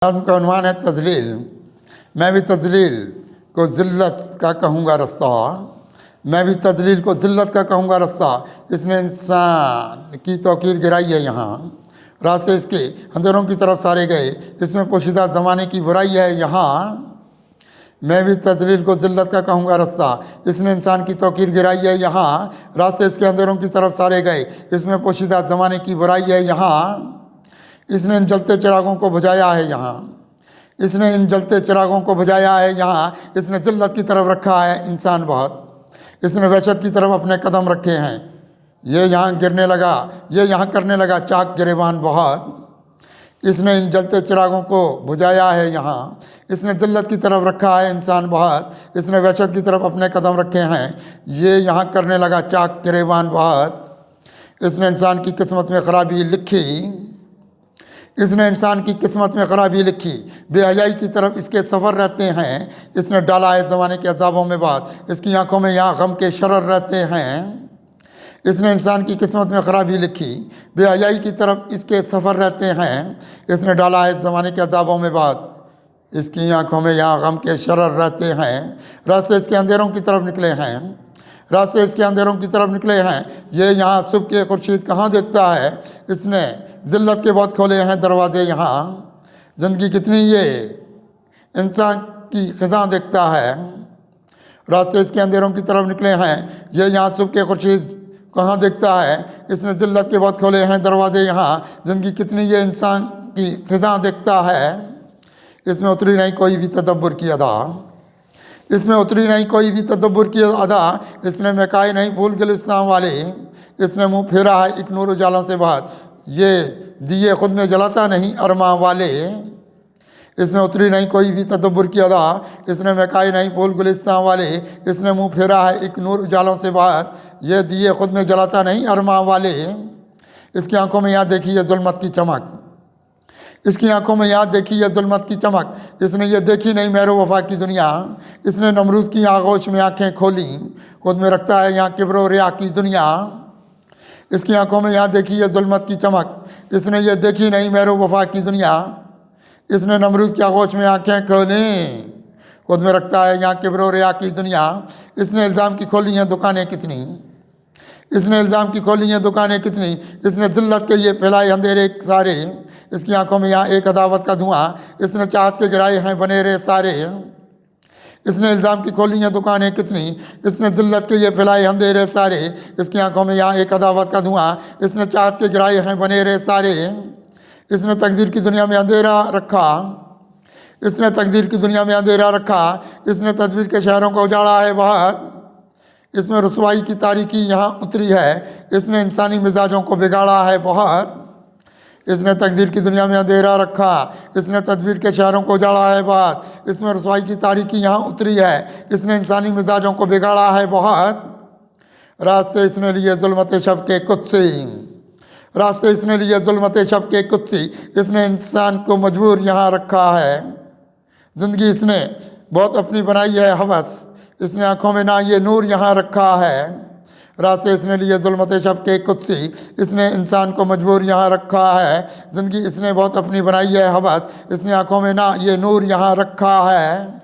आज़म का उन्वान है तजलील। मैं भी तजलील को ज़िल्लत का कहूँगा रास्ता, मैं भी तजलील को ज़िल्लत का कहूँगा रास्ता। इसने इंसान की तौकीर गिराई है यहाँ, रास्ते इसके अंधेरों की तरफ सारे गए। इसमें पोशीदा ज़माने की बुराई है यहाँ। मैं भी तजलील को ज़िल्लत का कहूँगा रास्ता, इसने इंसान की तौकीर गिराई है यहाँ, रास्ते इसके अंधेरों की तरफ सारे गए। इसमें पोशीदा ज़माने की बुराई है यहाँ। इसने इन जलते चिरागों को बुझाया है यहाँ, इसने इन जलते चिरागों को बुझाया है यहाँ। इसने ज़िल्लत की तरफ रखा है इंसान बहुत, इसने वहशत की तरफ अपने कदम रखे हैं। ये यहाँ गिरने लगा, ये यहाँ करने लगा चाक गिरेबान बहुत। इसने इन जलते चिरागों को बुझाया है यहाँ, इसने ज़िल्लत की तरफ रखा है इंसान बहुत। इसने वहशत की तरफ अपने कदम रखे हैं, ये यहाँ करने लगा चाक गिरेबान बहुत। इसने इंसान की किस्मत में ख़राबी लिखी, इसने इंसान की किस्मत में ख़राबी लिखी। बेहयाई की तरफ इसके सफ़र रहते हैं, इसने डाला है ज़माने के अज़ाबों में बात। इसकी आंखों में यहाँ गम के शरर रहते हैं। इसने इंसान की किस्मत में ख़राबी लिखी, बेहयाई की तरफ इसके सफ़र रहते हैं। इसने डाला है ज़माने के अज़ाबों में बात, इसकी आंखों में यहाँ गम के शरर रहते हैं। रास्ते इसके अंधेरों की तरफ निकले हैं, रास्ते इसके अंधेरों की तरफ निकले हैं। ये यहाँ सुबह के खुर्शीद कहाँ देखता है, इसने ज़िल्लत के बहुत खोले हैं दरवाजे यहाँ। ज़िंदगी कितनी ये इंसान की ख़ज़ां देखता है, रास्ते इसके अंधेरों की तरफ निकले हैं। ये यहाँ सुबह के खुर्शीद कहाँ देखता है, इसने ज़िल्लत के बहुत खोले हैं दरवाजे यहाँ। ज़िंदगी कितनी ये इंसान की ख़ज़ां देखता है। इसमें उतरी नहीं कोई भी तदब्बुर की अदा, इसमें उतरी नहीं कोई भी तदब्बुर की अदा। इसने महकाए नहीं फूल गिलिस्तान वाले, इसने मुँह फेरा है एक नूर उजालों से बात। ये दिए खुद में जलाता नहीं अरमा वाले, इसमें उतरी नहीं कोई भी तदब्बुर की अदा। इसने महकाए नहीं फूल गुलिस्तान वाले, इसने मुँह फेरा है एक नूर उजालों से बात। ये दिए खुद में जलाता नहीं अरमा वाले। इसकी आंखों में यहाँ देखी है जुल्मत की चमक, इसकी आंखों में याद देखी है जुल्मत की चमक। इसने ये देखी नहीं मेहरो वफा की दुनिया, इसने नमरूद की आगोश में आंखें खोली, खुद में रखता है यहाँ किब्रो रिया की दुनिया। इसकी आंखों में यहाँ देखी है जुल्मत की चमक, इसने ये देखी नहीं मेहरो वफा की दुनिया। इसने नमरूद की आगोश में आंखें खोली, खुद में रखता है यहाँ किब्रो रिया की दुनिया। इसने इल्ज़ाम की खोली हैं दुकानें कितनी, इसने इल्ज़ाम की खोली हैं दुकानें कितनी। इसने ज़िल्लत के ये फैलाए अंधेरे सारे, इसकी आंखों में यहाँ एक अदावत का धुआं। इसने चाहत के गिराए हैं बनेरे सारे, इसने इल्ज़ाम की खोली हैं दुकानें कितनी। इसने ज़िल्लत के ये फैलाए अंधेरे सारे, इसकी आंखों में यहाँ एक अदावत का धुआं। इसने चाहत के गिराए हैं बनेरे सारे। इसने तकदीर की दुनिया में अंधेरा रखा, इसने तकदीर की दुनिया में अंधेरा रखा। इसने तस्वीर के शहरों को उजाड़ा है बहुत, इसमें रुसवाई की तारीकी यहाँ उतरी है। इसने इंसानी मिजाजों को बिगाड़ा है बहुत। इसने तकदीर की दुनिया में अंधेरा रखा, इसने तदबीर के शहरों को उजाड़ा है बात। इसमें रसवाई की तारीकी यहाँ उतरी है, इसने इंसानी मिजाजों को बिगाड़ा है बहुत। रास्ते इसने लिए जुल्मत शब के कुत्सी, रास्ते इसने लिए जुल्मत शब के कुत्सी। इसने इंसान को मजबूर यहाँ रखा है। ज़िंदगी इसने बहुत अपनी बनाई है हवस, इसने आँखों में ना ये नूर यहाँ रखा है। रास्ते इसने लिए जुल्मत शब के कुत्सी, इसने इंसान को मजबूर यहाँ रखा है। ज़िंदगी इसने बहुत अपनी बनाई है हवस, इसने आंखों में ना ये नूर यहाँ रखा है।